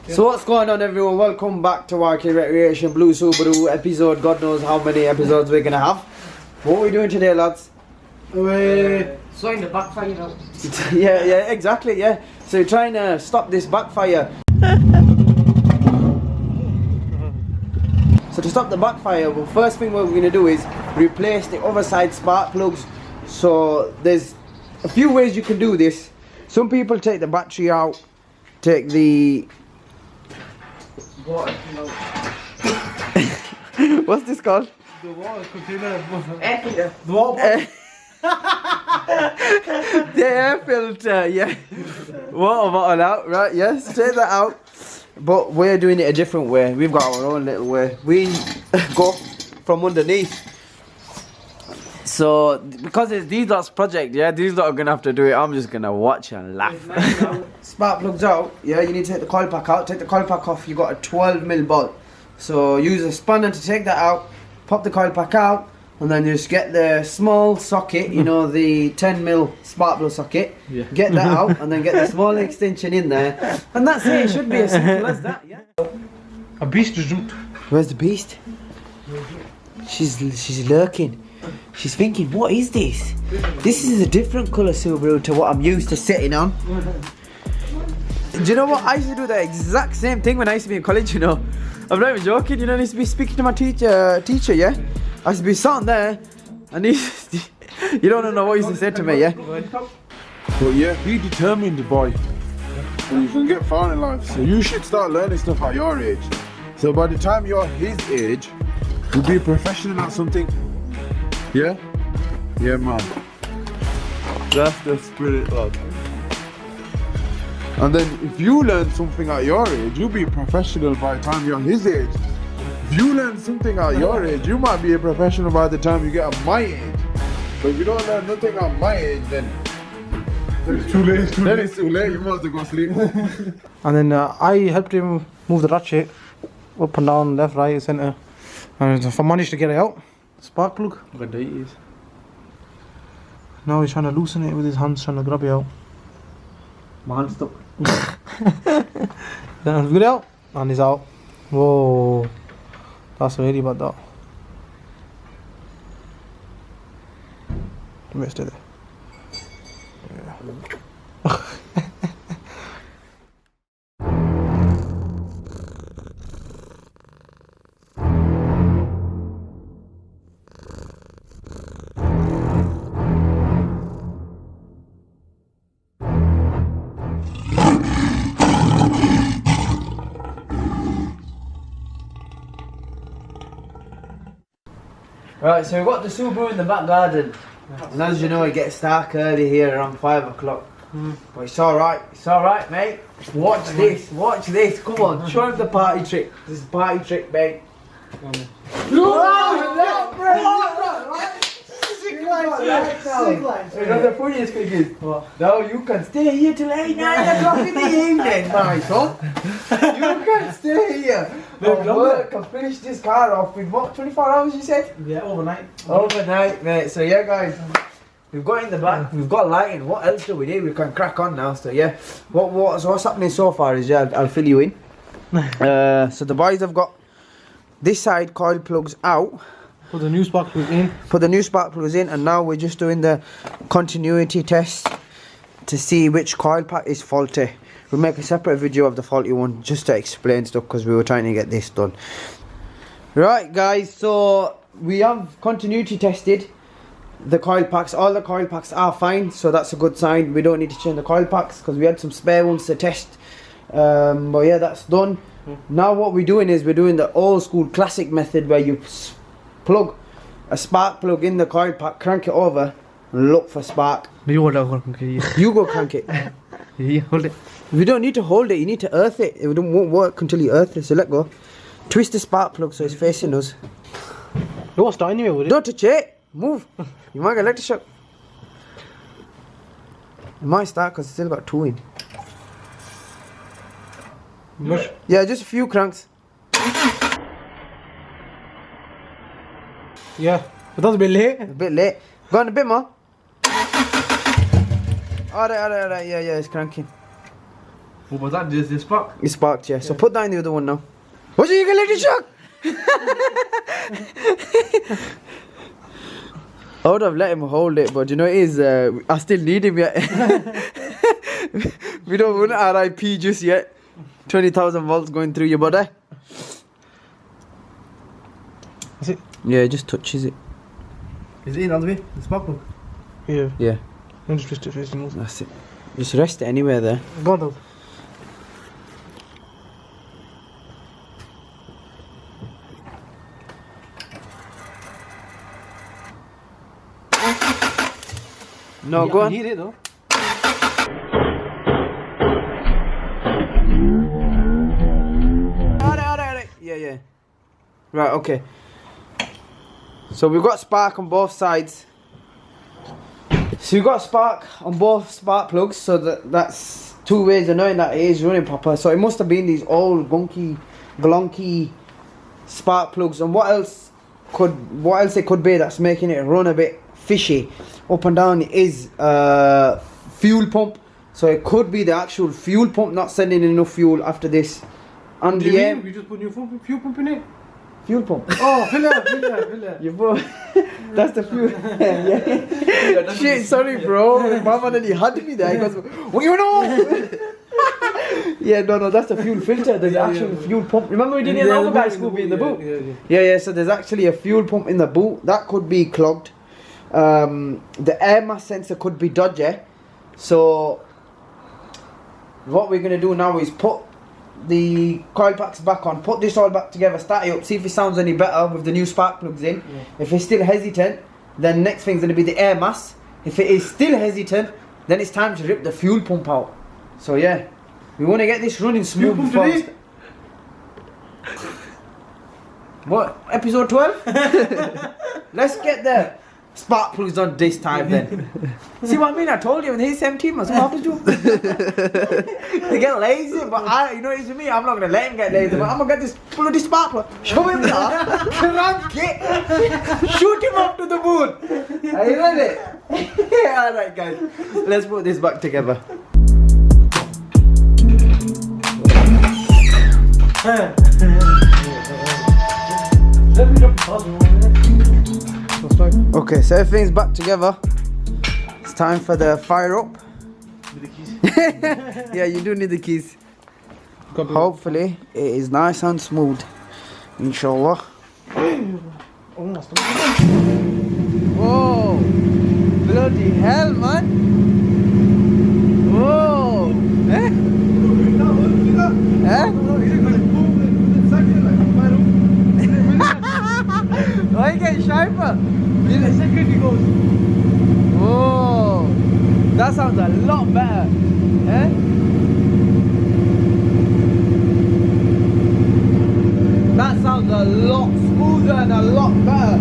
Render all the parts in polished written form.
So what's going on, everyone? Welcome back to YK Recreation Blue Subaru episode. God knows how many episodes we're gonna have. What are we doing today, lads? We're sorting the backfire out. yeah, exactly, yeah. So we're trying to stop this backfire. So to stop the backfire, well, first thing what we're gonna do is replace the other side spark plugs. So there's a few ways you can do this. Some people take the battery out, take the Water. what's this called? The water container. Air filter. The water. The air filter, yeah. Water bottle out, right? Yes, take that out. But we're doing it a different way. We've got our own little way. We go from underneath. So because it's these lot's project, yeah, these lot are gonna have to do it. I'm just gonna watch and laugh. Spark plugs out, yeah, you need to take the coil pack out. Take the coil pack off, you got a 12mm bolt. So use a spanner to take that out, pop the coil pack out, and then just get the small socket, you know, the 10mm spark plug socket, yeah. Get that out, and then get the small extension in there. And that's it, it should be as simple as that, yeah. A beast has jumped. Where's the beast? She's lurking. She's thinking, what is this? This is a different colour Subaru to what I'm used to sitting on. Do you know what? I used to do the exact same thing when I used to be in college, you know. I'm not even joking, you know, I used to be speaking to my teacher, yeah? I used to be sat there, and you don't know what he used to say to me, yeah? But yeah, be determined, boy, and you can get far in life. So you should start learning stuff at your age. So by the time you're his age, you'll be a professional at something. Yeah? Yeah, man. That's the spirit, lad. And then if you learn something at your age, you'll be a professional by the time you're his age. If you learn something at your age, you might be a professional by the time you get at my age. But if you don't learn nothing at my age, then it's too late. Then it's too late, you must go sleep. And then I helped him move the ratchet up and down, left, right, centre. And if I managed to get it out, spark plug. What it is. Now he's trying to loosen it with his hands, trying to grab it out. My hand's stuck. Then we get it out, and he's out. Whoa, that's really bad, that. Let me stay there. Yeah. Right, so we've got the Subaru in the back garden. And as you know, it gets dark early here around 5 o'clock. But it's alright, mate. Watch this, come on, show him the party trick. This is party trick, mate. The funniest thing is, now you can stay here till 8, 9 o'clock in the evening, my son. You can stay here. Work and finish this car off with what, 24 hours you said? Yeah, overnight. Overnight, mate. So yeah, guys, we've got in the back, we've got lighting. What else do we need? We can crack on now. So yeah, so what's happening so far is, yeah, I'll fill you in. So the boys have got this side coil plugs out. Put the new spark plug in. Put the new spark plugs in, and now we're just doing the continuity test to see which coil pack is faulty. We'll make a separate video of the faulty one just to explain stuff, because we were trying to get this done. Right, guys, so we have continuity tested the coil packs. All the coil packs are fine, so that's a good sign. We don't need to change the coil packs because we had some spare ones to test. But yeah, that's done. Now what we're doing is we're doing the old school classic method, where you plug a spark plug in the coil pack, crank it over, and look for spark. You go crank it. Yeah, hold it. You don't need to hold it, you need to earth it. It won't work until you earth it, so let go. Twist the spark plug so it's facing us. Don't start anyway with it. Don't touch it. Move. You might get electric shock. It might start because it's still got 2 in. Yeah, just a few cranks. Yeah, but that's a bit late. A bit late. Go on a bit more. Alright, yeah, it's cranking. What was that? This spark? It's sparked, yeah. So put that in the other one now. What's it? You can let it shock? I would have let him hold it, but you know it is. I still need him yet. We don't want RIP just yet. 20,000 volts going through your body. Is it? Yeah, it just touches it. Is it in on the way? The spark plug? Yeah. Yeah, I'm just twist it facing us. that's it. Just rest it anywhere there. Go on though. No, Yeah, go I on. can hear it though. Alright. Yeah. Right, okay. So we've got spark on both sides. So you've got spark on both spark plugs, so that's two ways of knowing that it is running proper. So it must have been these old gunky, glonky spark plugs. And what else it could be that's making it run a bit fishy up and down is fuel pump. So it could be the actual fuel pump not sending enough fuel after this. And Do you the mean air we just put new fuel pump in it? fuel pump. Oh, filler. You bro, that's the fuel. Yeah. Shit, sorry, bro. Mama nearly had me there. He goes, "What you know?" Yeah, no, that's the fuel filter. There's actual fuel pump. Remember we did it in the other guy's Scooby in the boot. Yeah. So there's actually a fuel pump in the boot that could be clogged. The air mass sensor could be dodgy. So what we're gonna do now is put the coil packs back on, put this all back together, start it up, see if it sounds any better with the new spark plugs in. Yeah. If it's still hesitant, then next thing's going to be the air mass. If it is still hesitant, then it's time to rip the fuel pump out. So yeah, we want to get this running smooth. Fuel pump today? What, episode 12? Let's get the spark plugs on this time then. See what I mean? I told you with his 17 months, what happens to him? They get lazy, but you know it's me, I'm not going to let him get lazy, but I'm going to get this bloody spark plug, show him that, crank it, shoot him up to the moon. Are you ready? Yeah, alright guys, let's put this back together. Okay, so everything's back together. It's time for the fire up. With the keys. Yeah, you do need the keys. Hopefully, it is nice and smooth. Inshallah. Whoa! Bloody hell, man! Whoa! Eh? Why you getting sharper? In a second he goes. Whoa! That sounds a lot better. Eh? That sounds a lot smoother and a lot better.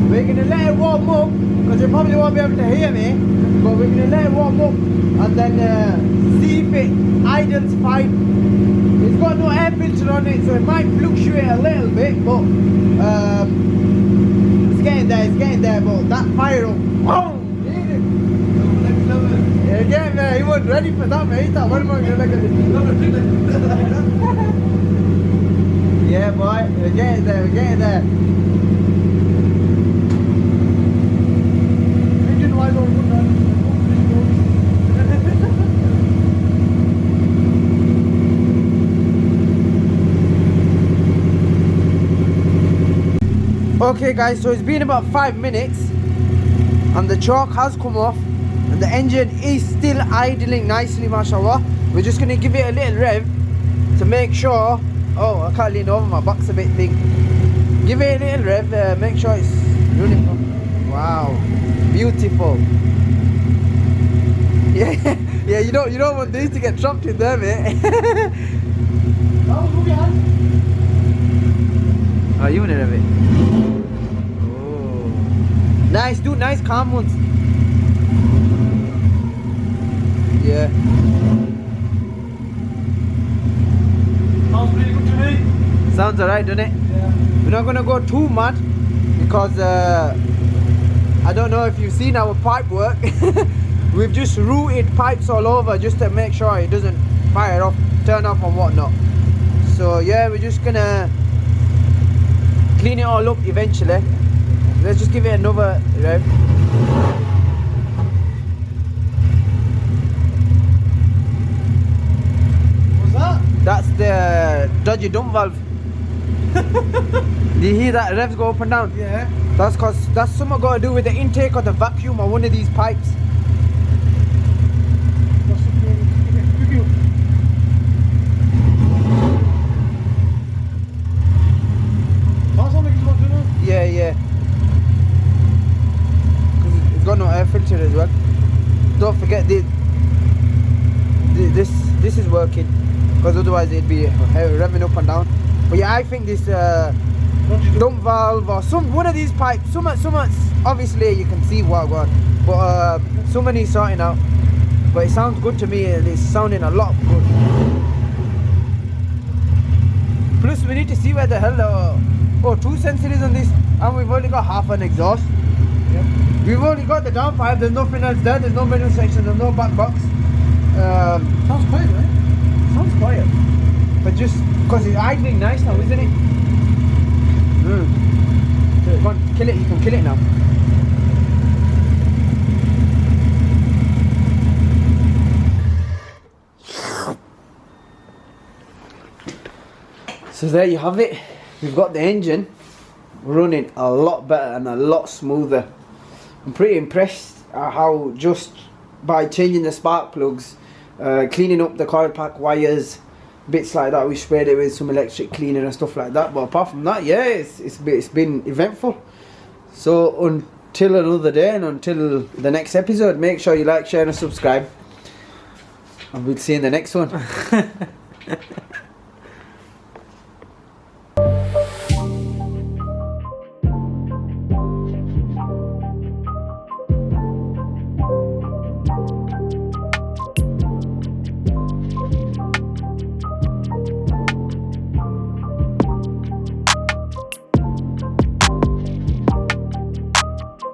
We're gonna let it warm up because you probably won't be able to hear me. But we're gonna let it warm up and then see if it idles fine. It's got no air filter on it, so it might fluctuate a little bit, but it's getting there. But that fire up, oh! Yeah, getting there. He wasn't ready for that, mate. He thought, what am I gonna look at this? Yeah, boy, we're getting there. Engine wise or good. Okay guys, so it's been about 5 minutes and the chalk has come off and the engine is still idling nicely, mashallah. We're just going to give it a little rev to make sure. Oh, I can't lean over, my back's a bit big. Give it a little rev, make sure it's running. Wow, beautiful. Yeah, you don't want these to get trapped in there, mate. Oh, you want it a bit? Oh. Nice, do nice calm ones. Yeah. Sounds pretty good to me. Sounds alright, doesn't it? Yeah. We're not gonna go too mad because I don't know if you've seen our pipe work. We've just routed pipes all over just to make sure it doesn't fire off. turn off and whatnot. So yeah, we're just gonna clean it all up eventually. Let's just give it another rev. What's that? That's the dodgy dump valve. Do you hear that revs go up and down? Yeah. That's cause that's something got to do with the intake of the vacuum on one of these pipes. Yeah, yeah. Cause it's got no air filter as well. Don't forget this is working, because otherwise it'd be revving up and down. But yeah, I think this dump valve or one of these pipes, something's obviously you can see what going, but someone needs sorting out. But it sounds good to me, and it's sounding a lot good. Plus we need to see where the hell the O2 sensor is on this, and we've only got half an exhaust. Yep. We've only got the downpipe, there's nothing else there, there's no middle section, there's no back box. Sounds quiet, right? Sounds quiet, but just because it's idling nice now, isn't it? So go on, kill it, you can kill it now. So there you have it. We've got the engine running a lot better and a lot smoother. I'm pretty impressed at how just by changing the spark plugs, cleaning up the coil pack wires, bits like that, we sprayed it with some electric cleaner and stuff like that. But apart from that, yeah, it's been eventful. So until another day and until the next episode, make sure you like, share and subscribe. And we'll see you in the next one.